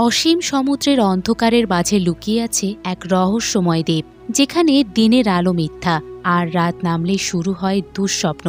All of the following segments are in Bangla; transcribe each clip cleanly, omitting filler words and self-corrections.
অসীম সমুদ্রের অন্ধকারের মাঝে লুকিয়ে আছে এক রহস্যময় দ্বীপ, যেখানে দিনের আলো মিথ্যা আর রাত নামলেই শুরু হয় দুঃস্বপ্ন।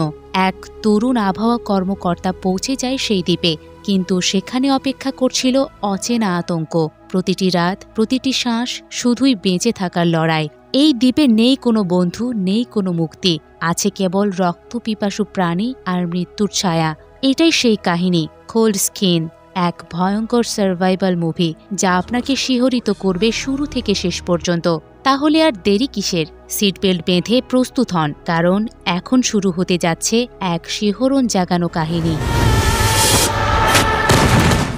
এক তরুণ আবহাওয়া কর্মকর্তা পৌঁছে যায় সেই দ্বীপে, কিন্তু সেখানে অপেক্ষা করছিল অচেনা আতঙ্ক। প্রতিটি রাত, প্রতিটি শ্বাস শুধুই বেঁচে থাকার লড়াই। এই দ্বীপে নেই কোনো বন্ধু, নেই কোনো মুক্তি, আছে কেবল রক্তপিপাসু প্রাণী আর মৃত্যুর ছায়া। এটাই সেই কাহিনী, কোল্ড স্কিন, এক ভয়ঙ্কর সার্ভাইভাল মুভি যা আপনাকে শিহরিত করবে শুরু থেকে শেষ পর্যন্ত। তাহলে আর দেরি কিসের? সিট বেল্ট বেঁধে প্রস্তুত হন, কারণ এখন শুরু হতে যাচ্ছে এক শিহরণ জাগানো কাহিনী।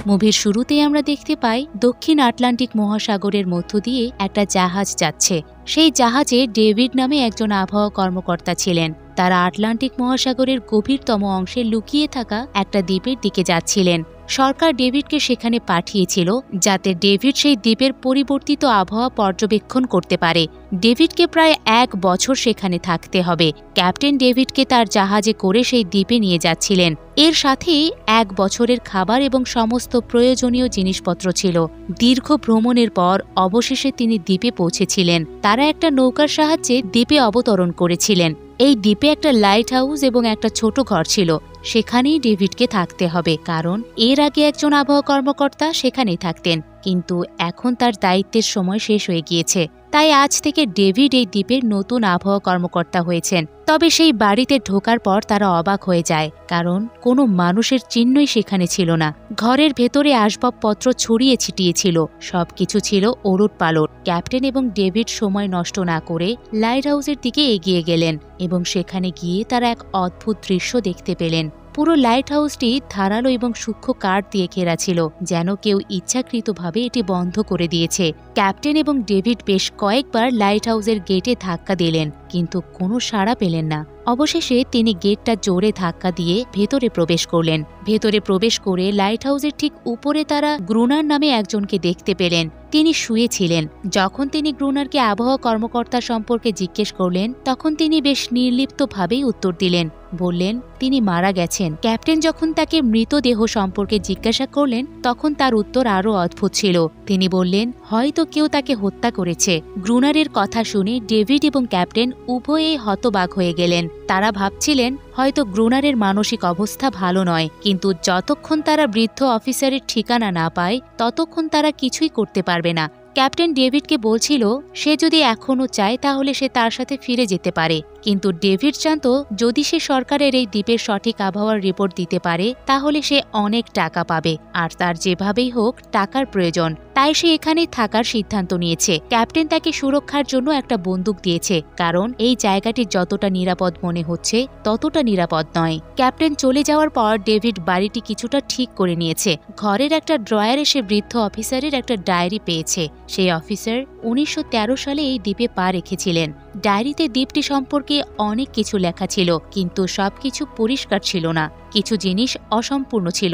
মুভির শুরুতেই আমরা দেখতে পাই দক্ষিণ আটলান্টিক মহাসাগরের মধ্য দিয়ে একটা জাহাজ যাচ্ছে। সেই জাহাজে ডেভিড নামে একজন আবহাওয়া কর্মকর্তা ছিলেন। তারা আটলান্টিক মহাসাগরের গভীরতম অংশে লুকিয়ে থাকা একটা দ্বীপের দিকে যাচ্ছিলেন। সরকার ডেভিডকে সেখানে পাঠিয়েছিল যাতে ডেভিড সেই দ্বীপের পরিবর্তিত আবহাওয়া পর্যবেক্ষণ করতে পারে। ডেভিডকে প্রায় 1 বছর সেখানে থাকতে হবে। ক্যাপ্টেন ডেভিডকে তার জাহাজে করে সেই দ্বীপে নিয়ে যাচ্ছিলেন। এর সাথেই 1 বছরের খাবার এবং সমস্ত প্রয়োজনীয় জিনিসপত্র ছিল। দীর্ঘ ভ্রমণের পর অবশেষে তিনি দ্বীপে পৌঁছেছিলেন। তারা একটা নৌকার সাহায্যে দ্বীপে অবতরণ করেছিলেন। এই দ্বীপে একটা লাইট হাউস এবং একটা ছোট ঘর ছিল। সেখানেই ডেভিডকে থাকতে হবে, কারণ এর আগে একজন আবহাওয়া কর্মকর্তা সেখানেই থাকতেন, কিন্তু এখন তার দায়িত্বের সময় শেষ হয়ে গিয়েছে। তাই আজ থেকে ডেভিড এই দ্বীপের নতুন আবহাওয়া কর্মকর্তা হয়েছেন। তবে সেই বাড়িতে ঢোকার পর তারা অবাক হয়ে যায়, কারণ কোনো মানুষের চিহ্নই সেখানে ছিল না। ঘরের ভেতরে আসবাবপত্র ছড়িয়ে ছিটিয়ে ছিল, সবকিছু ছিল ওলটপালট। ক্যাপ্টেন এবং ডেভিড সময় নষ্ট না করে লাইট হাউসের দিকে এগিয়ে গেলেন এবং সেখানে গিয়ে তারা এক অদ্ভুত দৃশ্য দেখতে পেলেন। পুরো লাইট হাউসটি ধারালো এবং সূক্ষ্ম কাঠ দিয়ে ঘেরা ছিল, যেন কেউ ইচ্ছাকৃতভাবে এটি বন্ধ করে দিয়েছে। ক্যাপ্টেন এবং ডেভিড বেশ কয়েকবার লাইট হাউসের গেটে ধাক্কা দিলেন, কিন্তু কোনো সাড়া পেলেন না। অবশেষে তিনি গেটটা জোরে ধাক্কা দিয়ে ভেতরে প্রবেশ করলেন। ভেতরে প্রবেশ করে লাইট হাউসের ঠিক উপরে তারা গ্রুনার নামে একজনকে দেখতে পেলেন। তিনি শুয়েছিলেন। যখন তিনি গ্রুনারকে আবহাওয়া কর্মকর্তা সম্পর্কে জিজ্ঞেস করলেন, তখন তিনি বেশ নির্লিপ্তভাবেই উত্তর দিলেন, বললেন তিনি মারা গেছেন। ক্যাপ্টেন যখন তাকে মৃতদেহ সম্পর্কে জিজ্ঞাসা করলেন, তখন তার উত্তর আরও অদ্ভুত ছিল। তিনি বললেন হয়তো কেউ তাকে হত্যা করেছে। গ্রুনারের কথা শুনে ডেভিড এবং ক্যাপ্টেন উভয়েই হতবাক হয়ে গেলেন। তারা ভাবছিলেন হয়তো গ্রুনারের মানসিক অবস্থা ভালো নয়, কিন্তু যতক্ষণ তারা বৃদ্ধ অফিসারের ঠিকানা না পায় ততক্ষণ তারা কিছুই করতে পারবে না। ক্যাপ্টেন ডেভিডকে বলছিল সে যদি এখনও চায় তাহলে সে তার সাথে ফিরে যেতে পারে, কিন্তু ডেভিড জানত যদি সে সরকারের এই দ্বীপের সঠিক আবহাওয়ার রিপোর্ট দিতে পারে তাহলে সে অনেক টাকা পাবে, আর তার যেভাবেই হোক টাকার প্রয়োজন। তাই সে এখানেই থাকার সিদ্ধান্ত নিয়েছে। ক্যাপ্টেন তাকে সুরক্ষার জন্য একটা বন্দুক দিয়েছে, কারণ এই জায়গাটি যতটা নিরাপদ মনে হচ্ছে ততটা নিরাপদ নয়। ক্যাপ্টেন চলে যাওয়ার পর ডেভিড বাড়িটি কিছুটা ঠিক করে নিয়েছে। ঘরের একটা ড্রয়ারে সে বৃদ্ধ অফিসারের একটা ডায়েরি পেয়েছে। সেই অফিসার 1913 সালে এই দ্বীপে পা রেখেছিলেন। ডায়েরিতে দ্বীপটি সম্পর্কে অনেক কিছু লেখা ছিল, কিন্তু সবকিছু পরিষ্কার ছিল না। কিছু জিনিস অসম্পূর্ণ ছিল।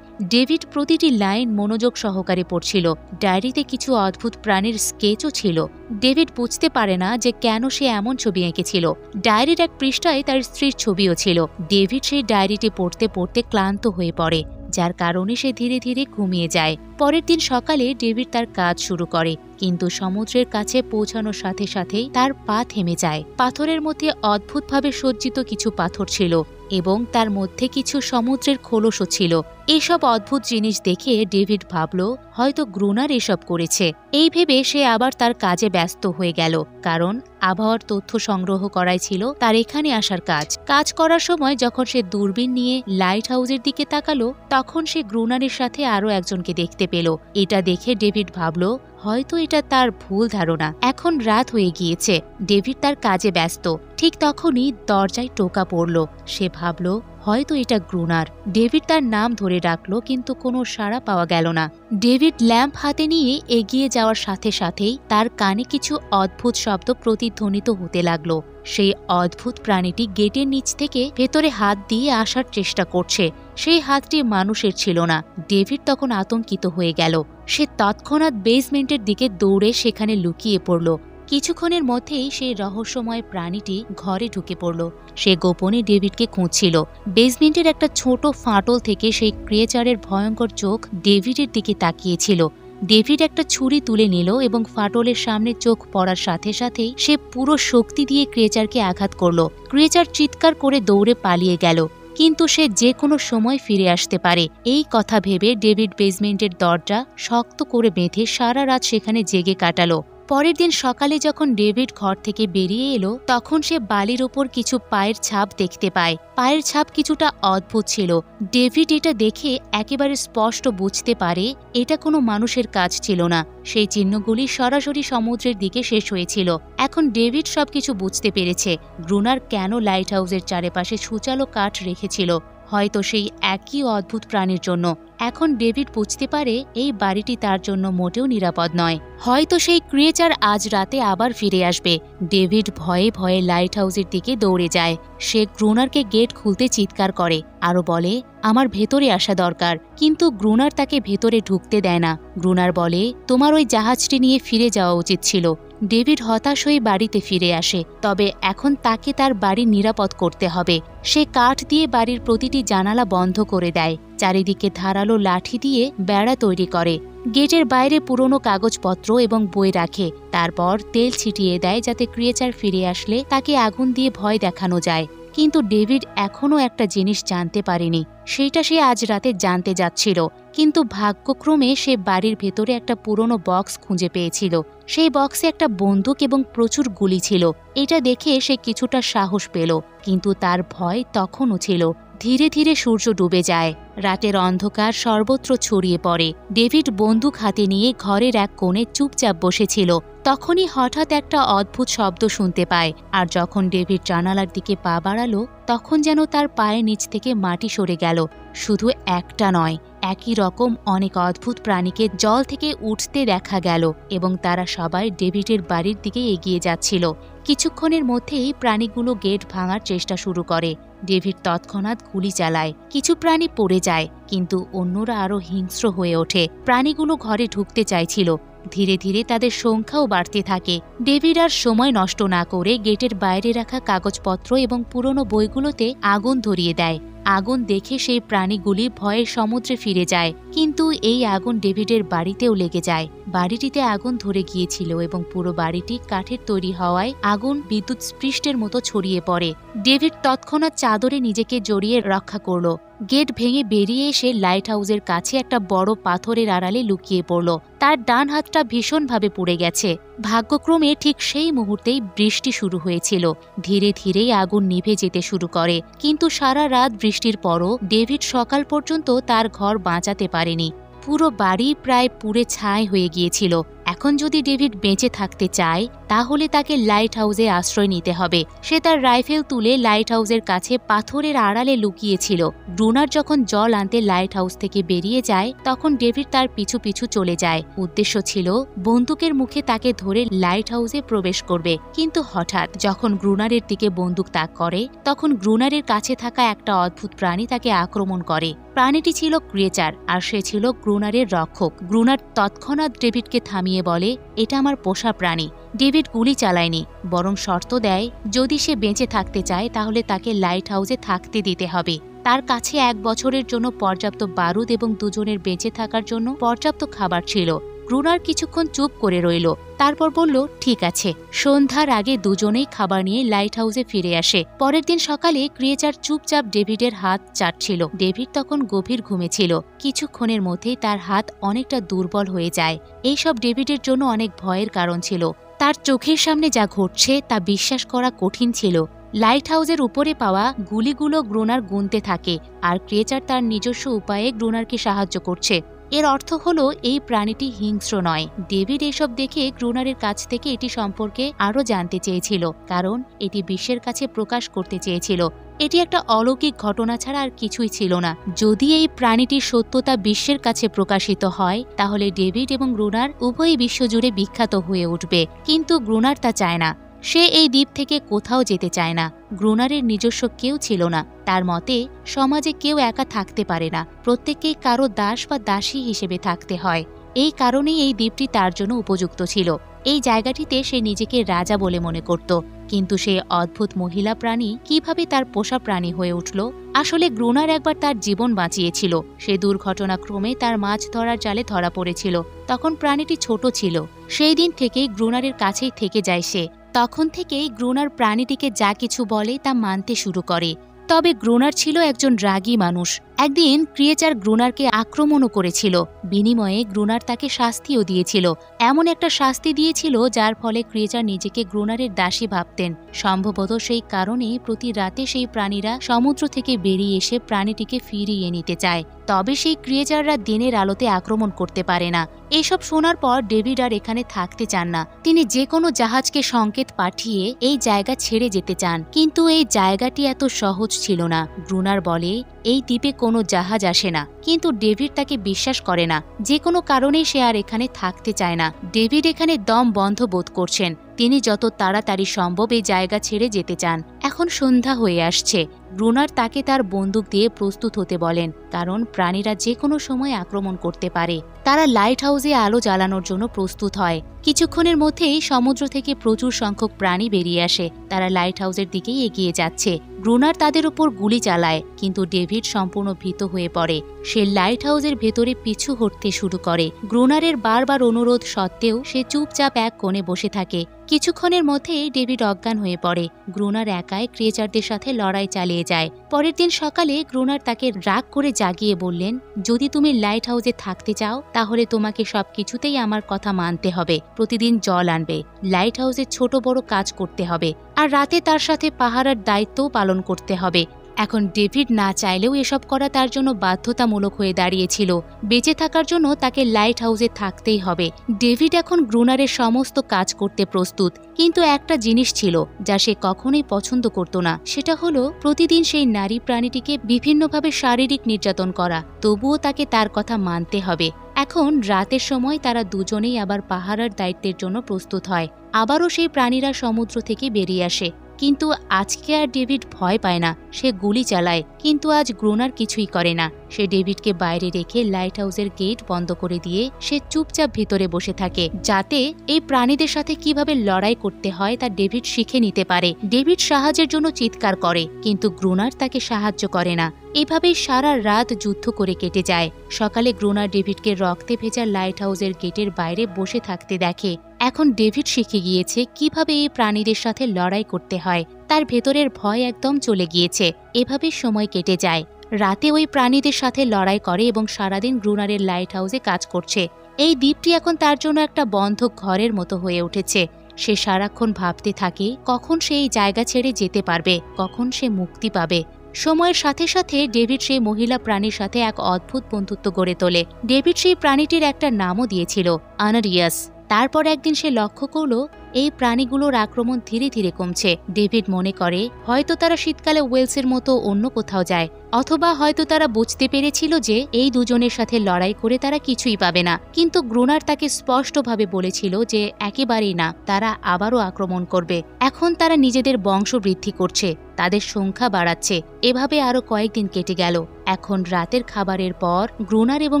ডেভিড প্রতিটি লাইন মনোযোগ সহকারে পড়ছিল। ডায়েরিতে কিছু অদ্ভুত প্রাণীর স্কেচও ছিল। ডেভিড বুঝতে পারে না যে কেন সে এমন ছবি এঁকেছিল। ডায়েরির এক পৃষ্ঠায় তার স্ত্রীর ছবিও ছিল। ডেভিড সেই ডায়েরিটি পড়তে পড়তে ক্লান্ত হয়ে পড়ে, যার কারণে সে ধীরে ধীরে ঘুমিয়ে যায়। পরের দিন সকালে ডেভিড তার কাজ শুরু করে, কিন্তু সমুদ্রের কাছে পৌঁছানোর সাথে সাথেই তার পা থেমে যায়। পাথরের মধ্যে অদ্ভুতভাবে সজ্জিত কিছু পাথর ছিল এবং তার মধ্যে কিছু সমুদ্রের খোলসও ছিল। এইসব অদ্ভুত জিনিস দেখে ডেভিড ভাবল হয়তো গ্রুনার এসব করেছে। এই ভেবে সে আবার তার কাজে ব্যস্ত হয়ে গেল, কারণ আবহাওয়ার তথ্য সংগ্রহ করাই ছিল তার এখানে আসার কাজ। কাজ করার সময় যখন সে দূরবীন নিয়ে লাইট হাউসের দিকে তাকালো, তখন সে গ্রুনারের সাথে আরও একজনকে দেখতে পেল। এটা দেখে ডেভিড ভাবল হয়তো এটা তার ভুল ধারণা। এখন রাত হয়ে গিয়েছে, ডেভিড তার কাজে ব্যস্ত। ঠিক তখনই দরজায় টোকা পড়ল। সে ভাবল হয়তো এটা গ্রুনার। ডেভিড তার নাম ধরে ডাকলো, কিন্তু কোনো সাড়া পাওয়া গেল না। ডেভিড ল্যাম্প হাতে নিয়ে এগিয়ে যাওয়ার সাথে সাথেই তার কানে কিছু অদ্ভুত শব্দ প্রতিধ্বনিত হতে লাগলো। সেই অদ্ভুত প্রাণীটি গেটের নিচ থেকে ভেতরে হাত দিয়ে আসার চেষ্টা করছে। সেই হাতটি মানুষের ছিল না। ডেভিড তখন আতঙ্কিত হয়ে গেল। সে তৎক্ষণাৎ বেসমেন্টের দিকে দৌড়ে সেখানে লুকিয়ে পড়ল। কিছুক্ষণের মধ্যেই সেই রহস্যময় প্রাণীটি ঘরে ঢুকে পড়ল। সে গোপনে ডেভিডকে খুঁজছিল। বেসমেন্টের একটা ছোট ফাটল থেকে সেই ক্রিয়েচারের ভয়ঙ্কর চোখ ডেভিডের দিকে তাকিয়েছিল। ডেভিড একটা ছুরি তুলে নিল এবং ফাটলের সামনে চোখ পড়ার সাথে সাথেই সে পুরো শক্তি দিয়ে ক্রিয়েচারকে আঘাত করল। ক্রিয়েচার চিৎকার করে দৌড়ে পালিয়ে গেল, কিন্তু সে যে কোনো সময় ফিরে আসতে পারে। এই কথা ভেবে ডেভিড বেসমেন্টের দরজা শক্ত করে বেঁধে সারা রাত সেখানে জেগে কাটালো। পরের দিন সকালে যখন ডেভিড ঘর থেকে বেরিয়ে এলো, তখন সে বালির ওপর কিছু পায়ের ছাপ দেখতে পায়। পায়ের ছাপ কিছুটা অদ্ভুত ছিল। ডেভিড এটা দেখে একেবারে স্পষ্ট বুঝতে পারে এটা কোনো মানুষের কাজ ছিল না। সেই চিহ্নগুলি সরাসরি সমুদ্রের দিকে শেষ হয়েছিল। এখন ডেভিড সবকিছু বুঝতে পেরেছে গ্রুনার কেন লাইট হাউসের চারপাশে সূচালো কাঠ রেখেছিল, হয়তো সেই একই অদ্ভুত প্রাণীর জন্য। এখন ডেভিড বুঝতে পারে এই বাড়িটি তার জন্য মোটেও নিরাপদ নয়। হয়তো সেই ক্রিয়েচার আজ রাতে আবার ফিরে আসবে। ডেভিড ভয়ে ভয়ে লাইট হাউসের দিকে দৌড়ে যায়। সে গ্রুনারকে গেট খুলতে চিৎকার করে, আরও বলে আমার ভেতরে আসা দরকার, কিন্তু গ্রুনার তাকে ভেতরে ঢুকতে দেয় না। গ্রুনার বলে তোমার ওই জাহাজটি নিয়ে ফিরে যাওয়া উচিত ছিল। ডেভিড হতাশ হয়ে বাড়িতে ফিরে আসে, তবে এখন তাকে তার বাড়ি নিরাপদ করতে হবে। সে কাঠ দিয়ে বাড়ির প্রতিটি জানালা বন্ধ করে দেয়, চারিদিকে ধারালো লাঠি দিয়ে বেড়া তৈরি করে, গেটের বাইরে পুরনো কাগজপত্র এবং বই রাখে। তারপর তেল ছিটিয়ে দেয় যাতে ক্রিয়েচার ফিরে আসলে তাকে আগুন দিয়ে ভয় দেখানো যায়। কিন্তু ডেভিড এখনও একটা জিনিস জানতে পারেনি, সেটা সে আজ রাতে জানতে যাচ্ছিল। কিন্তু ভাগ্যক্রমে সে বাড়ির ভেতরে একটা পুরনো বক্স খুঁজে পেয়েছিল। সেই বক্সে একটা বন্দুক এবং প্রচুর গুলি ছিল। এটা দেখে সে কিছুটা সাহস পেল, কিন্তু তার ভয় তখনও ছিল। ধীরে ধীরে সূর্য ডুবে যায়, রাতের অন্ধকার সর্বত্র ছড়িয়ে পড়ে। ডেভিড বন্দুক হাতে নিয়ে ঘরের এক কোণে চুপচাপ বসেছিল। তখনই হঠাৎ একটা অদ্ভুত শব্দ শুনতে পায়, আর যখন ডেভিড জানালার দিকে পা বাড়ালো, তখন যেন তার পায়ের নিচ থেকে মাটি সরে গেল। শুধু একটা নয়, একই রকম অনেক অদ্ভুত প্রাণীকে জল থেকে উঠতে দেখা গেল এবং তারা সবাই ডেভিডের বাড়ির দিকে এগিয়ে যাচ্ছিল। কিছুক্ষণের মধ্যেই প্রাণীগুলো গেট ভাঙার চেষ্টা শুরু করে। ডেভিড তৎক্ষণাৎ গুলি চালায়। কিছু প্রাণী পড়ে যায়, কিন্তু অন্যরা আরও হিংস্র হয়ে ওঠে। প্রাণীগুলো ঘরে ঢুকতে চাইছিল। ধীরে ধীরে তাদের সংখ্যাও বাড়তে থাকে। ডেভিড আর সময় নষ্ট না করে গেটের বাইরে রাখা কাগজপত্র এবং পুরনো বইগুলোতে আগুন ধরিয়ে দেয়। আগুন দেখে সেই প্রাণীগুলি ভয়ের সমুদ্রে ফিরে যায়, কিন্তু এই আগুন ডেভিডের বাড়িতেও লেগে যায়। বাড়িটিতে আগুন ধরে গিয়েছিল এবং পুরো বাড়িটি কাঠের তৈরি হওয়ায় আগুন বিদ্যুৎ স্পৃষ্টের মতো ছড়িয়ে পড়ে। ডেভিড তৎক্ষণাৎ চাদরে নিজেকে জড়িয়ে রক্ষা করল। গেট ভেঙে বেরিয়ে এসে লাইট হাউসের কাছে একটা বড় পাথরের আড়ালে লুকিয়ে পড়ল। তার ডান হাতটা ভীষণভাবে পুড়ে গেছে। ভাগ্যক্রমে ঠিক সেই মুহূর্তেই বৃষ্টি শুরু হয়েছিল। ধীরে ধীরেই আগুন নিভে যেতে শুরু করে, কিন্তু সারা রাত বৃষ্টির পরও ডেভিড সকাল পর্যন্ত তার ঘর বাঁচাতে পারেনি। পুরো বাড়ি প্রায় পুড়ে ছাই হয়ে গিয়েছিল। এখন যদি ডেভিড বেঁচে থাকতে চায়, তাহলে তাকে লাইট হাউসে আশ্রয় নিতে হবে। সে তার রাইফেল তুলে লাইট হাউসের কাছে পাথরের আড়ালে লুকিয়েছিল। গ্রুনার যখন জল আনতে লাইট হাউস থেকে বেরিয়ে যায়, তখন ডেভিড তার পিছু পিছু চলে যায়। উদ্দেশ্য ছিল বন্দুকের মুখে তাকে ধরে লাইট হাউসে প্রবেশ করবে। কিন্তু হঠাৎ যখন গ্রুনারের দিকে বন্দুক তাক করে, তখন গ্রুনারের কাছে থাকা একটা অদ্ভুত প্রাণী তাকে আক্রমণ করে। প্রাণীটি ছিল ক্রিয়েচার, আর সে ছিল গ্রুনারের রক্ষক। গ্রুনার তৎক্ষণাৎ ডেভিডকে থামিয়ে বলে, এটা আমার পোষা প্রাণী। ডেভিড গুলি চালায়নি, বরং শর্ত দেয় যদি সে বেঁচে থাকতে চায় তাহলে তাকে লাইট হাউসে থাকতে দিতে হবে। তার কাছে 1 বছরের জন্য পর্যাপ্ত বারুদ এবং দুজনের বেঁচে থাকার জন্য পর্যাপ্ত খাবার ছিল। গ্রুনার কিছুক্ষণ চুপ করে রইল, তারপর বলল, ঠিক আছে। সন্ধ্যার আগে দুজনেই খাবার নিয়ে লাইট হাউসে ফিরে আসে। পরের দিন সকালে ক্রিয়েচার চুপচাপ ডেভিডের হাত চাটছিল। ডেভিড তখন গভীর ঘুমেছিল। কিছুক্ষণের মধ্যেই তার হাত অনেকটা দুর্বল হয়ে যায়। এইসব ডেভিডের জন্য অনেক ভয়ের কারণ ছিল। তার চোখের সামনে যা ঘটছে তা বিশ্বাস করা কঠিন ছিল। লাইট হাউসের উপরে পাওয়া গুলিগুলো গ্রুনার গুনতে থাকে, আর ক্রিয়েচার তার নিজস্ব উপায়ে গ্রুনারকে সাহায্য করছে। এর অর্থ হলো এই প্রাণীটি হিংস্র নয়। ডেভিড এসব দেখে গ্রুনারের কাছ থেকে এটি সম্পর্কে আরও জানতে চেয়েছিল, কারণ এটি বিশ্বের কাছে প্রকাশ করতে চেয়েছিল। এটি একটা অলৌকিক ঘটনা ছাড়া আর কিছুই ছিল না। যদি এই প্রাণীটির সত্যতা বিশ্বের কাছে প্রকাশিত হয়, তাহলে ডেভিড এবং গ্রুনার উভয়ই বিশ্বজুড়ে বিখ্যাত হয়ে উঠবে। কিন্তু গ্রুনার তা চায় না। সে এই দ্বীপ থেকে কোথাও যেতে চায় না। গ্রুনারের নিজস্ব কেউ ছিল না। তার মতে সমাজে কেউ একা থাকতে পারে না, প্রত্যেককেই কারো দাস বা দাসী হিসেবে থাকতে হয়। এই কারণেই এই দ্বীপটি তার জন্য উপযুক্ত ছিল। এই জায়গাটিতে সে নিজেকে রাজা বলে মনে করত। কিন্তু সেই অদ্ভুত মহিলা প্রাণী কিভাবে তার পোষা প্রাণী হয়ে উঠল? আসলে গ্রুনার একবার তার জীবন বাঁচিয়েছিল। সে দুর্ঘটনাক্রমে তার মাছ ধরার জালে ধরা পড়েছিল। তখন প্রাণীটি ছোট ছিল। সেই দিন থেকেই গ্রুনারের কাছেই থেকে যায় সে। তখন থেকেই গ্রুনার প্রাণীটিকে যা কিছু বলে তা মানতে শুরু করে। তবে গ্রুনার ছিল একজন রাগী মানুষ। একদিন ক্রিয়েচার গ্রুনারকে আক্রমণও করেছিল। বিনিময়ে গ্রুনার তাকে শাস্তিও দিয়েছিল। এমন একটা শাস্তি দিয়েছিল যার ফলে ক্রিয়েচার নিজেকে গ্রুনারের দাসী ভাবতেন। সম্ভবত সেই কারণে প্রতি রাতে সেই প্রাণীরা সমুদ্র থেকে বেরিয়ে এসে প্রাণীটিকে ফিরিয়ে নিতে চায়। তবে সেই ক্রিয়েচাররা দিনের আলোতে আক্রমণ করতে পারে না। এসব শোনার পর ডেভিড আর এখানে থাকতে চান না। তিনি যে কোনো জাহাজকে সংকেত পাঠিয়ে এই জায়গা ছেড়ে যেতে চান। কিন্তু এই জায়গাটি এত সহজ ছিল না। গ্রুনার বলে এই দ্বীপে কোনো জাহাজ আসে না, কিন্তু ডেভিড তাকে বিশ্বাস করে না। যে কোনো কারণেই সে আর এখানে থাকতে চায় না। ডেভিড এখানে দম বন্ধ বোধ করছেন। তিনি যত তাড়াতাড়ি সম্ভব এই জায়গা ছেড়ে যেতে চান। এখন সন্ধ্যা হয়ে আসছে। গ্রুনার তাকে তার বন্দুক দিয়ে প্রস্তুত হতে বলেন, কারণ প্রাণীরা যে কোনো সময় আক্রমণ করতে পারে। তারা লাইট হাউসে আলো জ্বালানোর জন্য প্রস্তুত হয়। কিছুক্ষণের মধ্যেই সমুদ্র থেকে প্রচুর সংখ্যক প্রাণী বেরিয়ে আসে। তারা লাইট হাউসের দিকেই এগিয়ে যাচ্ছে। গ্রুনার তাদের উপর গুলি চালায়, কিন্তু ডেভিড সম্পূর্ণ ভীত হয়ে পড়ে। সে লাইট হাউসের ভেতরে পিছু হটতে শুরু করে। গ্রুনারের বারবার অনুরোধ সত্ত্বেও সে চুপচাপ এক কোণে বসে থাকে। কিছুক্ষণের মধ্যেই ডেভিড অজ্ঞান হয়ে পড়ে। গ্রুনার একাই ক্রিয়েচারদের সাথে লড়াই চালিয়ে যায়। পরের দিন সকালে গ্রুনার তাকে রাগ করে জাগিয়ে বললেন, যদি তুমি লাইট হাউসে থাকতে চাও তাহলে তোমাকে সবকিছুতেই আমার কথা মানতে হবে। প্রতিদিন জল আনবে, লাইট হাউসে ছোট বড় কাজ করতে হবে, আর রাতে তার সাথে পাহারার দায়িত্বও পালন করতে হবে। এখন ডেভিড না চাইলেও এসব করা তার জন্য বাধ্যতামূলক হয়ে দাঁড়িয়েছিল। বেঁচে থাকার জন্য তাকে লাইট হাউসে থাকতেই হবে। ডেভিড এখন গ্রুনারের সমস্ত কাজ করতে প্রস্তুত। কিন্তু একটা জিনিস ছিল যা সে কখনোই পছন্দ করত না। সেটা হলো প্রতিদিন সেই নারী প্রাণীটিকে বিভিন্নভাবে শারীরিক নির্যাতন করা। তবুও তাকে তার কথা মানতে হবে। এখন রাতের সময় তারা দুজনেই আবার পাহারার দায়িত্বের জন্য প্রস্তুত হয়। আবারও সেই প্রাণীরা সমুদ্র থেকে বেরিয়ে আসে। কিন্তু আজকে আর ডেভিড ভয় পায় না। সে গুলি চালায়, কিন্তু আজ গ্রুনার কিছুই করে না। সে ডেভিডকে বাইরে রেখে লাইট হাউসের গেট বন্ধ করে দিয়ে সে চুপচাপ ভিতরে বসে থাকে, যাতে এই প্রাণীদের সাথে কিভাবে লড়াই করতে হয় তা ডেভিড শিখে নিতে পারে। ডেভিড সাহায্যের জন্য চিৎকার করে, কিন্তু গ্রুনার তাকে সাহায্য করে না। এভাবেই সারা রাত যুদ্ধ করে কেটে যায়। সকালে গ্রুনার ডেভিডকে রক্তে ভেজা লাইট হাউসের গেটের বাইরে বসে থাকতে দেখে। এখন ডেভিড শিখে গিয়েছে কিভাবে এই প্রাণীদের সাথে লড়াই করতে হয়। তার ভেতরের ভয় একদম চলে গিয়েছে। এভাবে সময় কেটে যায়। রাতে ওই প্রাণীদের সাথে লড়াই করে এবং সারাদিন গ্রুনারের লাইট হাউসে কাজ করছে। এই দ্বীপটি এখন তার জন্য একটা বন্ধ ঘরের মতো হয়ে উঠেছে। সে সারাক্ষণ ভাবতে থাকে কখন সে এই জায়গা ছেড়ে যেতে পারবে, কখন সে মুক্তি পাবে। সময়ের সাথে সাথে ডেভিড সেই মহিলা প্রাণীর সাথে এক অদ্ভুত বন্ধুত্ব গড়ে তোলে। ডেভিড সেই প্রাণীটির একটা নামও দিয়েছিল, আনারিয়াস। তারপর একদিন সে লক্ষ্য করল এই প্রাণীগুলোর আক্রমণ ধীরে ধীরে কমছে। ডেভিড মনে করে হয়তো তারা শীতকালে ওয়েলসের মতো অন্য কোথাও যায়, অথবা হয়তো তারা বুঝতে পেরেছিল যে এই দুজনের সাথে লড়াই করে তারা কিছুই পাবে না। কিন্তু গ্রুনার তাকে স্পষ্টভাবে বলেছিল যে একেবারেই না, তারা আবারও আক্রমণ করবে। এখন তারা নিজেদের বংশ বৃদ্ধি করছে, তাদের সংখ্যা বাড়াচ্ছে। এভাবে আরো কয়েকদিন কেটে গেল। এখন রাতের খাবারের পর গ্রুনার এবং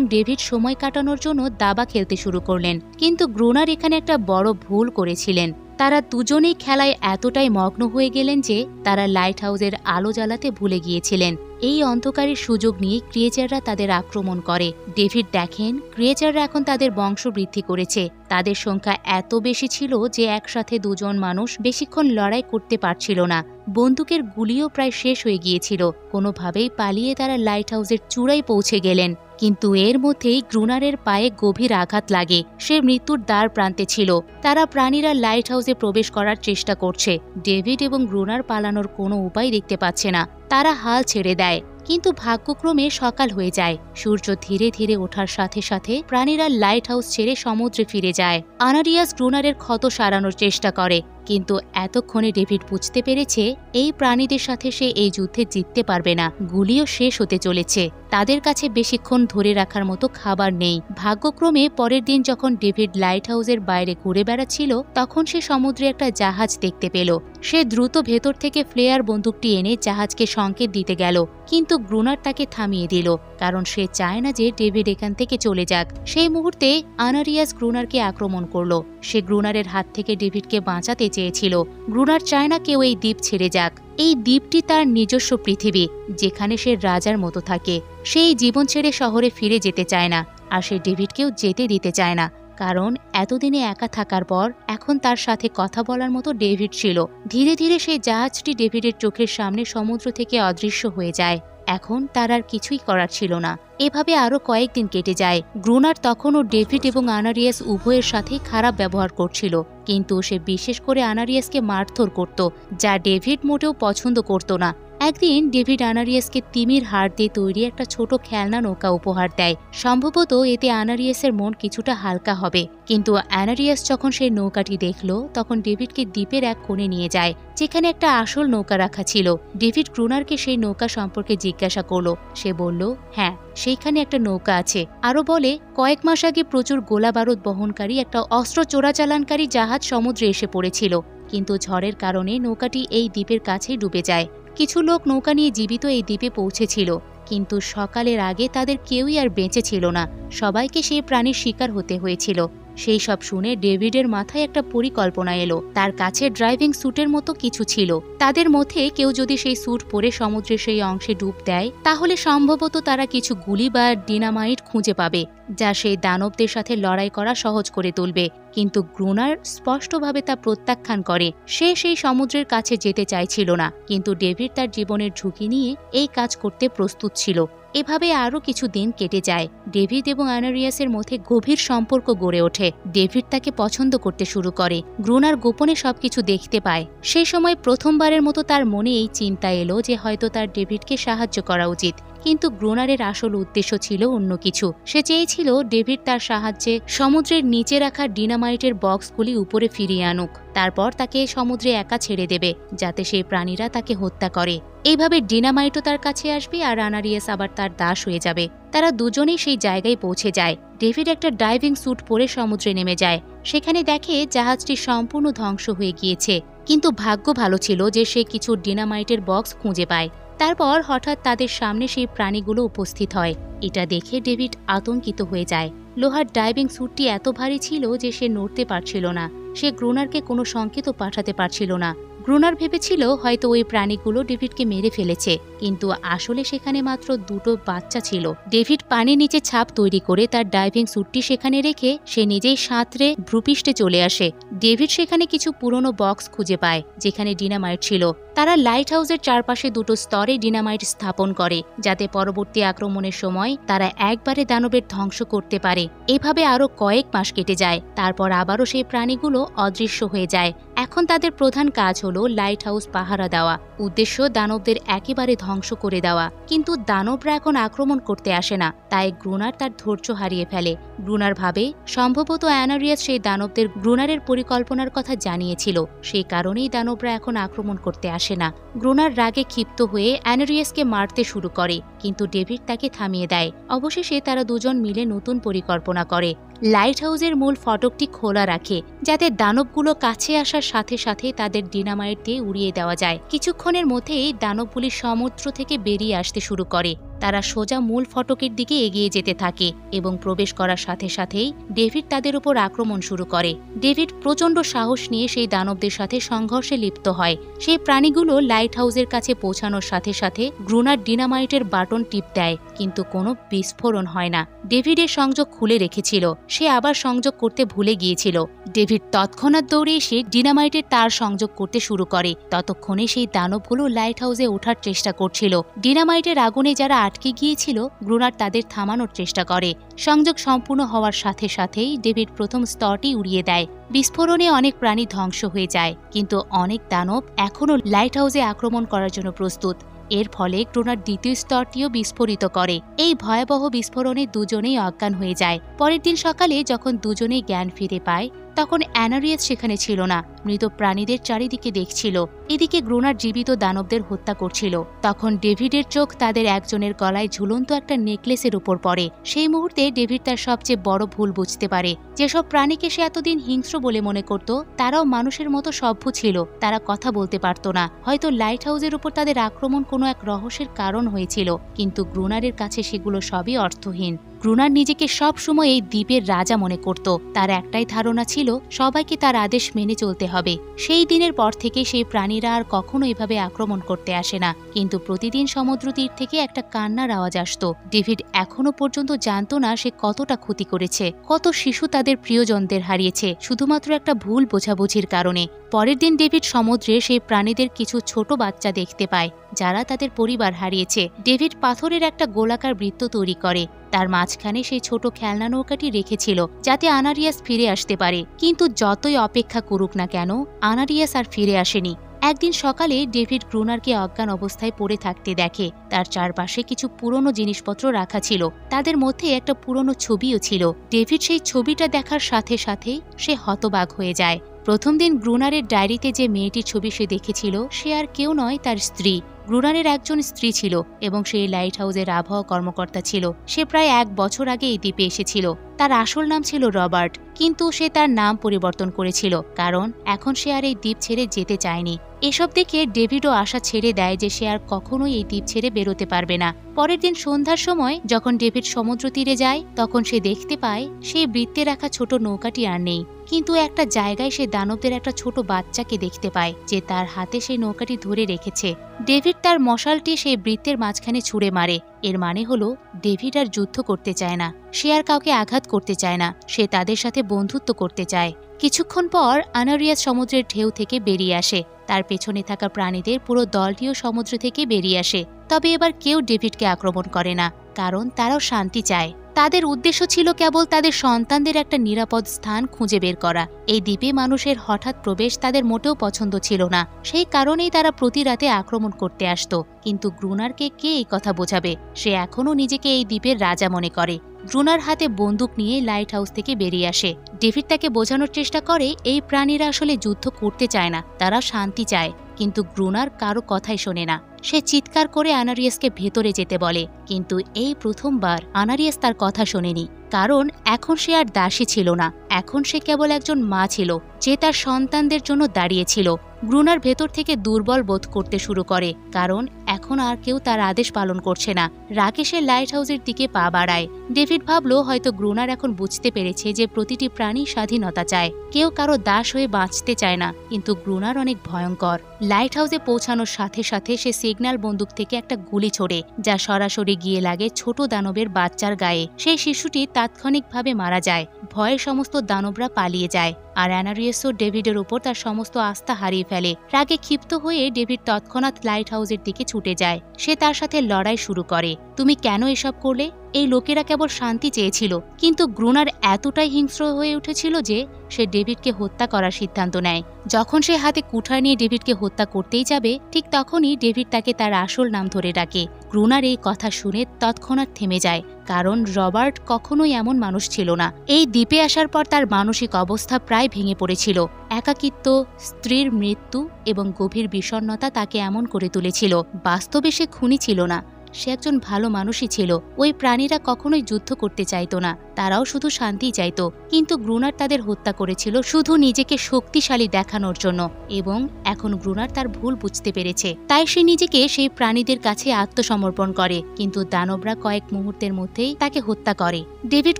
ডেভিড সময় কাটানোর জন্য দাবা খেলতে শুরু করলেন। কিন্তু গ্রুনার এখানে একটা বড় ভুল করেছিলেন। তারা দুজনেই খেলায় এতটাই মগ্ন হয়ে গেলেন যে তারা লাইট হাউসের আলো জ্বালাতে ভুলে গিয়েছিলেন। এই অন্ধকারের সুযোগ নিয়ে ক্রিয়েচাররা তাদের আক্রমণ করে। ডেভিড দেখেন ক্রিয়েচাররা এখন তাদের বংশ বৃদ্ধি করেছে। তাদের সংখ্যা এত বেশি ছিল যে একসাথে দুজন মানুষ বেশিক্ষণ লড়াই করতে পারছিল না। বন্দুকের গুলিও প্রায় শেষ হয়ে গিয়েছিল। কোনোভাবেই পালিয়ে তারা লাইট হাউসের চূড়ায় পৌঁছে গেলেন। কিন্তু এর মধ্যেই গ্রুনারের পায়ে গভীর আঘাত লাগে। সে মৃত্যুর দ্বার প্রান্তে ছিল। তারা প্রাণীরা লাইট হাউসে প্রবেশ করার চেষ্টা করছে। ডেভিড এবং গ্রুনার পালানোর কোনো উপায় দেখতে পাচ্ছে না। তারা হাল ছেড়ে দেয়। কিন্তু ভাগ্যক্রমে সকাল হয়ে যায়। সূর্য ধীরে ধীরে ওঠার সাথে সাথে প্রাণীরা লাইট হাউস ছেড়ে সমুদ্রে ফিরে যায়। আনারিয়াস গ্রুনারের ক্ষত সারানোর চেষ্টা করে, কিন্তু এতক্ষণে ডেভিড বুঝতে পেরেছে এই প্রাণীদের সাথে সে এই যুদ্ধে জিততে পারবে না। গুলিও শেষ হতে চলেছে। তাদের কাছে বেশিক্ষণ ধরে রাখার মতো খাবার নেই। ভাগ্যক্রমে পরের দিন যখন ডেভিড লাইট হাউসের বাইরে ঘুরে বেড়াচ্ছিল তখন সে সমুদ্রে একটা জাহাজ দেখতে পেল। সে দ্রুত ভেতর থেকে ফ্লেয়ার বন্দুকটি এনে জাহাজকে সংকেত দিতে গেল, কিন্তু গ্রুনার তাকে থামিয়ে দিল, কারণ সে চায় না যে ডেভিড এখান থেকে চলে যাক। সেই মুহূর্তে আনারিয়াস গ্রুনারকে আক্রমণ করলো। সে গ্রুনারের হাত থেকে ডেভিডকে বাঁচাতে চেয়েছিল। গ্রুনার চায় না কেউ এই দ্বীপ ছেড়ে যাক। এই দ্বীপটি তার নিজস্ব পৃথিবী, যেখানে সে রাজার মতো থাকে। সেই জীবন ছেড়ে শহরে ফিরে যেতে চায় না, আর সে ডেভিডকেও যেতে দিতে চায় না, কারণ এতদিনে একা থাকার পর এখন তার সাথে কথা বলার মতো ডেভিড ছিল। ধীরে ধীরে সেই জাহাজটি ডেভিডের চোখের সামনে সমুদ্র থেকে অদৃশ্য হয়ে যায়। এখন তার আর কিছুই করার ছিল না। এভাবে আরো কয়েকদিন কেটে যায়। গ্রুনার তখনও ডেভিড এবং আনারিয়াস উভয়ের সাথে খারাপ ব্যবহার করছিল, কিন্তু সে বিশেষ করে আনারিয়াসকে মারধর করত, যা ডেভিড মোটেও পছন্দ করত না। একদিন ডেভিড আনারিয়াসকে তিমির হাড় দিয়ে তৈরি একটা ছোট খেলনা নৌকা উপহার দেয়। সম্ভবত এতে আনারিয়াসের মন কিছুটা হালকা হবে। কিন্তু আনারিয়াস যখন সেই নৌকাটি দেখল তখন ডেভিডকে দ্বীপের এক কোণে নিয়ে যায়, যেখানে একটা আসল নৌকা রাখা ছিল। ডেভিড গ্রুনারকে সেই নৌকা সম্পর্কে জিজ্ঞাসা করল। সে বলল, হ্যাঁ, সেইখানে একটা নৌকা আছে। আরো বলে, কয়েক মাস আগে প্রচুর গোলা বারুদ বহনকারী একটা অস্ত্র চোরাচালানকারী জাহাজ সমুদ্রে এসে পড়েছিল, কিন্তু ঝড়ের কারণে নৌকাটি এই দ্বীপের কাছেই ডুবে যায়। কিছু লোক নৌকা নিয়ে জীবিত এই দ্বীপে পৌঁছেছিল, কিন্তু সকালের আগে তাদের কেউই আর বেঁচে ছিল না। সবাইকে সেই প্রাণীর শিকার হতে হয়েছিল। সেই সব শুনে ডেভিডের মাথায় একটা পরিকল্পনা এলো। তার কাছে ড্রাইভিং স্যুটের মতো কিছু ছিল। তাদের মধ্যে কেউ যদি সেই স্যুট পরে সমুদ্রের সেই অংশে ডুব দেয়, তাহলে সম্ভবত তারা কিছু গুলি বা ডিনামাইট খুঁজে পাবে, যা সেই দানবদের সাথে লড়াই করা সহজ করে তুলবে। কিন্তু গ্রুনার স্পষ্টভাবে তা প্রত্যাখ্যান করে। সে সেই সমুদ্রের কাছে যেতে চাইছিল না, কিন্তু ডেভিড তার জীবনের ঝুঁকি নিয়ে এই কাজ করতে প্রস্তুত ছিল। এভাবে আরও কিছু দিন কেটে যায়। ডেভিড এবং আনারিয়াসের মধ্যে গভীর সম্পর্ক গড়ে ওঠে। ডেভিড তাকে পছন্দ করতে শুরু করে। গ্রুনার গোপনে সবকিছু দেখতে পায়। সেই সময় প্রথমবারের মতো তার মনে এই চিন্তা এলো যে হয়তো তার ডেভিডকে সাহায্য করা উচিত। কিন্তু গ্রুনারের আসল উদ্দেশ্য ছিল অন্য কিছু। সে চেয়েছিল ডেভিড তার সাহায্যে সমুদ্রের নিচে রাখা ডিনামাইটের বক্সগুলি উপরে ফিরিয়ে আনুক, তারপর তাকে সমুদ্রে একা ছেড়ে দেবে, যাতে সেই প্রাণীরা তাকে হত্যা করে। এইভাবে ডিনামাইটও তার কাছে আসবে আর আনারিয়াস আবার তার দাস হয়ে যাবে। তারা দুজনেই সেই জায়গায় পৌঁছে যায়। ডেভিড একটা ডাইভিং স্যুট পরে সমুদ্রে নেমে যায়। সেখানে দেখে জাহাজটি সম্পূর্ণ ধ্বংস হয়ে গিয়েছে, কিন্তু ভাগ্য ভালো ছিল যে সে কিছু ডিনামাইটের বক্স খুঁজে পায়। তারপর হঠাৎ তাদের সামনে সেই প্রাণীগুলো উপস্থিত হয়। এটা দেখে ডেভিড আতঙ্কিত হয়ে যায়। লোহার ডাইভিং স্যুটটি এত ভারী ছিল যে সে নড়তে পারছিল না। সে গ্রুনারকে কোনো সংকেতও পাঠাতে পারছিল না। গ্রুনার ভেবেছিল হয়তো ওই প্রাণীগুলো ডেভিডকে মেরে ফেলেছে, কিন্তু আসলে সেখানে মাত্র দুটো বাচ্চা ছিল। ডেভিড পানির নিচে ছাপ তৈরি করে তার ডাইভিং স্যুটটি সেখানে রেখে সে নিজেই সাঁতরে ভূপৃষ্ঠে চলে আসে। ডেভিড সেখানে কিছু পুরনো বক্স খুঁজে পায়, যেখানে ডিনামাইট ছিল। তারা লাইট হাউসের চারপাশে দুটো স্তরে ডিনামাইট স্থাপন করে, যাতে পরবর্তী আক্রমণের সময় তারা একবারে দানবের ধ্বংস করতে পারে। এভাবে আরো কয়েক মাস কেটে যায়। তারপর আবারও সেই প্রাণীগুলো অদৃশ্য হয়ে যায়। এখন তাদের প্রধান কাজ হলো লাইট হাউস পাহারা দেওয়া। উদ্দেশ্য দানবদের একেবারে ধ্বংস করে দেওয়া। কিন্তু দানবরা এখন আক্রমণ করতে আসে না, তাই গ্রুনার তার ধৈর্য হারিয়ে ফেলে। গ্রুনার ভাবে সম্ভবত অ্যানারিয়াস সেই দানবদের গ্রুনারের পরিকল্পনার কথা জানিয়েছিল, সেই কারণেই দানবরা এখন আক্রমণ করতে আসে না। গ্রুনার রাগে ক্ষিপ্ত হয়ে অ্যানারিয়াসকে মারতে শুরু করে, কিন্তু ডেভিড তাকে থামিয়ে দেয়। অবশেষে তারা দুজন মিলে নতুন পরিকল্পনা করে। লাইট হাউসের মূল ফটকটি খোলা রাখে, যাতে দানবগুলো কাছে আসার সাথে সাথে তাদের ডিনামাইট দিয়ে উড়িয়ে দেওয়া যায়। কিছুক্ষণের মধ্যেই দানবগুলি সমুদ্র থেকে বেরিয়ে আসতে শুরু করে। তারা সোজা মূল ফটকের দিকে এগিয়ে যেতে থাকে এবং প্রবেশ করার সাথে সাথেই ডেভিড তাদের উপর আক্রমণ শুরু করে। ডেভিড প্রচণ্ড সাহস নিয়ে সেই দানবদের সাথে সংঘর্ষে লিপ্ত হয়। সেই প্রাণীগুলো লাইট হাউসের কাছে পৌঁছানোর সাথে সাথে গ্রুনার ডিনামাইটের বাটন টিপ দেয়, কিন্তু কোনো বিস্ফোরণ হয় না। ডেভিডের সংযোগ খুলে রেখেছিল, সে আবার সংযোগ করতে ভুলে গিয়েছিল। ডেভিড তৎক্ষণাৎ দৌড়ে এসে ডিনামাইটের তার সংযোগ করতে শুরু করে। ততক্ষণে সেই দানবগুলো লাইট হাউসে ওঠার চেষ্টা করছিল। ডিনামাইটের আগুনে যারা আটকে গিয়েছিল, গ্রুনার তাদের থামানোর চেষ্টা করে। সংযোগ সম্পূর্ণ হওয়ার সাথে সাথেই ডেভিড প্রথম স্তরটি উড়িয়ে দেয়। বিস্ফোরণে অনেক প্রাণী ধ্বংস হয়ে যায়, কিন্তু অনেক দানব এখনও লাইট হাউসে আক্রমণ করার জন্য প্রস্তুত। এর ফলে গ্রুনার দ্বিতীয় স্তরটিও বিস্ফোরিত করে। এই ভয়াবহ বিস্ফোরণে দুজনেই অজ্ঞান হয়ে যায়। পরের দিন সকালে যখন দুজনেই জ্ঞান ফিরে পায়, তখন অ্যানারিয়াস সেখানে ছিল না, মৃত প্রাণীদের চারিদিকে দেখছিল। এদিকে গ্রুনার জীবিত দানবদের হত্যা করছিল। তখন ডেভিডের চোখ তাদের একজনের গলায় ঝুলন্ত একটা নেকলেসের উপর পড়ে। সেই মুহূর্তে ডেভিড তার সবচেয়ে বড় ভুল বুঝতে পারে। যেসব প্রাণীকে সে এতদিন হিংস্র বলে মনে করত তারাও মানুষের মতো সভ্য ছিল। তারা কথা বলতে পারত না। হয়তো লাইট হাউসের উপর তাদের আক্রমণ কোনো এক রহস্যের কারণ হয়েছিল, কিন্তু গ্রুনারের কাছে সেগুলো সবই অর্থহীন। গ্রুনার নিজেকে সব সময় এই দ্বীপের রাজা মনে করত। তার একটাই ধারণা ছিল সবাইকে তার আদেশ মেনে চলতে হবে। সেই দিনের পর থেকে সেই প্রাণীরা আর কখনো এভাবে আক্রমণ করতে আসে না। কিন্তু প্রতিদিন সমুদ্র তীর থেকে একটা কান্নার আওয়াজ আসত। ডেভিড এখনো পর্যন্ত জানত না সে কতটা ক্ষতি করেছে, কত শিশু তাদের প্রিয়জনদের হারিয়েছে শুধুমাত্র একটা ভুল বোঝাবুঝির কারণে। পরের দিন ডেভিড সমুদ্রে সেই প্রাণীদের কিছু ছোট বাচ্চা দেখতে পায় যারা তাদের পরিবার হারিয়েছে। ডেভিড পাথরের একটা গোলাকার বৃত্ত তৈরি করে। তার মাঝখানে সেই ছোট খেলনা নৌকাটি রেখেছিল যাতে আনারিয়াস ফিরে আসতে পারে। কিন্তু যতই অপেক্ষা করুক না কেন, আনারিয়াস আর ফিরে আসেনি। একদিন সকালে ডেভিড গ্রুনারকে অজ্ঞান অবস্থায় পড়ে থাকতে দেখে। তার চারপাশে কিছু পুরনো জিনিসপত্র রাখা ছিল, তাদের মধ্যে একটা পুরনো ছবিও ছিল। ডেভিড সেই ছবিটা দেখার সাথে সাথেই সে হতবাক হয়ে যায়। প্রথম দিন গ্রুনারের ডায়েরিতে যে মেয়েটির ছবি সে দেখেছিল সে আর কেউ নয়, তার স্ত্রী। গ্রুনারের একজন স্ত্রী ছিল এবং সেই লাইট হাউসের আবহাওয়া কর্মকর্তা ছিল। সে প্রায় 1 বছর আগে এই দ্বীপে এসেছিল। তার আসল নাম ছিল রবার্ট, কিন্তু সে তার নাম পরিবর্তন করেছিল কারণ এখন সে আর এই দ্বীপ ছেড়ে যেতে চায়নি। এসব দেখে ডেভিডও আশা ছেড়ে দেয় যে সে আর কখনোই এই দ্বীপ ছেড়ে বেরোতে পারবে না। পরের দিন সন্ধ্যার সময় যখন ডেভিড সমুদ্র তীরে যায় তখন সে দেখতে পায় সেই বৃত্তে রাখা ছোট নৌকাটি আর নেই। কিন্তু একটা জায়গায় সে দানবদের একটা ছোট বাচ্চাকে দেখতে পায় যে তার হাতে সেই নৌকাটি ধরে রেখেছে। ডেভিড তার মশালটি সেই বৃত্তের মাঝখানে ছুঁড়ে মারে। এর মানে হলো ডেভিড আর যুদ্ধ করতে চায় না, সে আর কাউকে আঘাত করতে চায় না, সে তাদের সাথে বন্ধুত্ব করতে চায়। কিছুক্ষণ পর আনারিয়াস সমুদ্রের ঢেউ থেকে বেরিয়ে আসে। তার পেছনে থাকা প্রাণীদের পুরো দলটিও সমুদ্র থেকে বেরিয়ে আসে। তবে এবার কেউ ডেভিডকে আক্রমণ করে না, কারণ তারাও শান্তি চায়। তাদের উদ্দেশ্য ছিল কেবল তাদের সন্তানদের একটা নিরাপদ স্থান খুঁজে বের করা। এই দ্বীপে মানুষের হঠাৎ প্রবেশ তাদের মোটেও পছন্দ ছিল না, সেই কারণেই তারা প্রতি রাতে আক্রমণ করতে আসত। কিন্তু গ্রুনারকে কে এই কথা বোঝাবে? সে এখনও নিজেকে এই দ্বীপের রাজা মনে করে। গ্রুনার হাতে বন্দুক নিয়ে লাইট হাউস থেকে বেরিয়ে আসে। ডেভিড তাকে বোঝানোর চেষ্টা করে এই প্রাণীরা আসলে যুদ্ধ করতে চায় না, তারা শান্তি চায়। কিন্তু গ্রুনার কারো কথাই শোনে না। সে চিৎকার করে আনারিয়াসকে ভেতরে যেতে বলে, কিন্তু এই প্রথমবার আনারিয়াস তার কথা শোনেনি। কারণ এখন সে আর দাসী ছিল না, এখন সে কেবল একজন মা ছিল যে তার সন্তানদের জন্য দাঁড়িয়েছিল। গ্রুনার ভেতর থেকে দুর্বল বোধ করতে শুরু করে, কারণ এখন আর কেউ তার আদেশ পালন করছে না। রাগে সে লাইট হাউসের দিকে পা বাড়ায়। ডেভিড ভাবল হয়তো গ্রুনার এখন বুঝতে পেরেছে যে প্রতিটি প্রাণী স্বাধীনতা চায়, কেউ কারো দাস হয়ে বাঁচতে চায় না। কিন্তু গ্রুনার অনেক ভয়ঙ্কর। লাইট হাউসে পৌঁছানোর সাথে সাথে সে সিগন্যাল বন্দুক থেকে একটা গুলি ছোড়ে, যা সরাসরি গিয়ে লাগে ছোট দানবের বাচ্চার গায়ে। সেই শিশুটি তাৎক্ষণিকভাবে মারা যায়। ভয়ে সমস্ত দানবরা পালিয়ে যায়, আর অ্যানারিয়াসও ডেভিডের উপর তার সমস্ত আস্থা হারিয়ে ফেলে। রাগে ক্ষিপ্ত হয়ে ডেভিড তৎক্ষণাৎ লাইট হাউসের দিকে ছুটে যায়। সে তার সাথে লড়াই শুরু করে। তুমি কেন এসব করলে? এই লোকেরা কেবল শান্তি চেয়েছিল। কিন্তু গ্রুনার এতটাই হিংস্র হয়ে উঠেছিল যে সে ডেভিডকে হত্যা করার সিদ্ধান্ত নেয়। যখন সে হাতে কুঠার নিয়ে ডেভিডকে হত্যা করতেই যাবে, ঠিক তখনই ডেভিড তাকে তার আসল নাম ধরে ডাকে। গ্রুনার এই কথা শুনে তৎক্ষণাৎ থেমে যায়, কারণ রবার্ট কখনোই এমন মানুষ ছিল না। এই দ্বীপে আসার পর তার মানসিক অবস্থা প্রায় ভেঙে পড়েছিল। একাকিত্ব, স্ত্রীর মৃত্যু এবং গভীর বিষণ্ণতা তাকে এমন করে তুলেছিল। বাস্তবে সে খুনি ছিল না, সে একজন ভালো মানুষই ছিল। ওই প্রাণীরা কখনোই যুদ্ধ করতে চাইতো না, তারাও শুধু শান্তি চাইত। কিন্তু গ্রুনার তাদের হত্যা করেছিল শুধু নিজেকে শক্তিশালী দেখানোর জন্য, এবং এখন গ্রুনার তার ভুল বুঝতে পেরেছে। তাই সে নিজেকে সেই প্রাণীদের কাছে আত্মসমর্পণ করে। কিন্তু দানবরা কয়েক মুহূর্তের মধ্যেই তাকে হত্যা করে। ডেভিড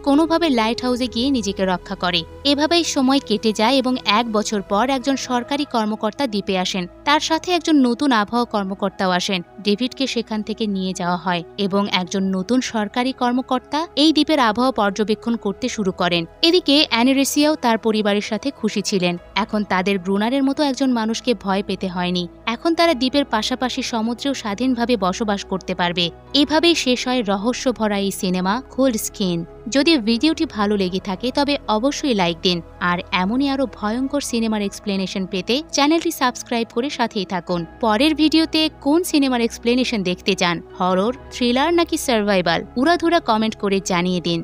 কোনোভাবে লাইট হাউসে গিয়ে নিজেকে রক্ষা করে। এভাবেই সময় কেটে যায় এবং 1 বছর পর একজন সরকারি কর্মকর্তা দ্বীপে আসেন। তার সাথে একজন নতুন আবহাওয়া কর্মকর্তাও আসেন। ডেভিডকে সেখান থেকে নিয়ে যাওয়া হয় এবং একজন নতুন সরকারি কর্মকর্তা এই দ্বীপের আবহাওয়া পর্যবেক্ষণ করতে শুরু করেন। এদিকে অ্যানারিয়াসও তার পরিবারের সাথে খুশি ছিলেন। এখন তাদের গ্রুনারের মতো একজন মানুষকে ভয় পেতে হয়নি। এখন তারা দ্বীপের পাশাপাশি সমুদ্রেও স্বাধীনভাবে বসবাস করতে পারবে। এভাবেই শেষ হয় রহস্য ভরা এই সিনেমা কোল্ড স্কিন। যদি ভিডিওটি ভালো লেগে থাকে তবে অবশ্যই লাইক দিন, আর এমনই আরো ভয়ঙ্কর সিনেমার এক্সপ্লেনেশন পেতে চ্যানেলটি সাবস্ক্রাইব করে সাথেই থাকুন। পরের ভিডিওতে কোন সিনেমার এক্সপ্লেনেশন দেখতে চান, হরর, থ্রিলার নাকি সার্ভাইভাল, উড়াধুরা কমেন্ট করে জানিয়ে দিন।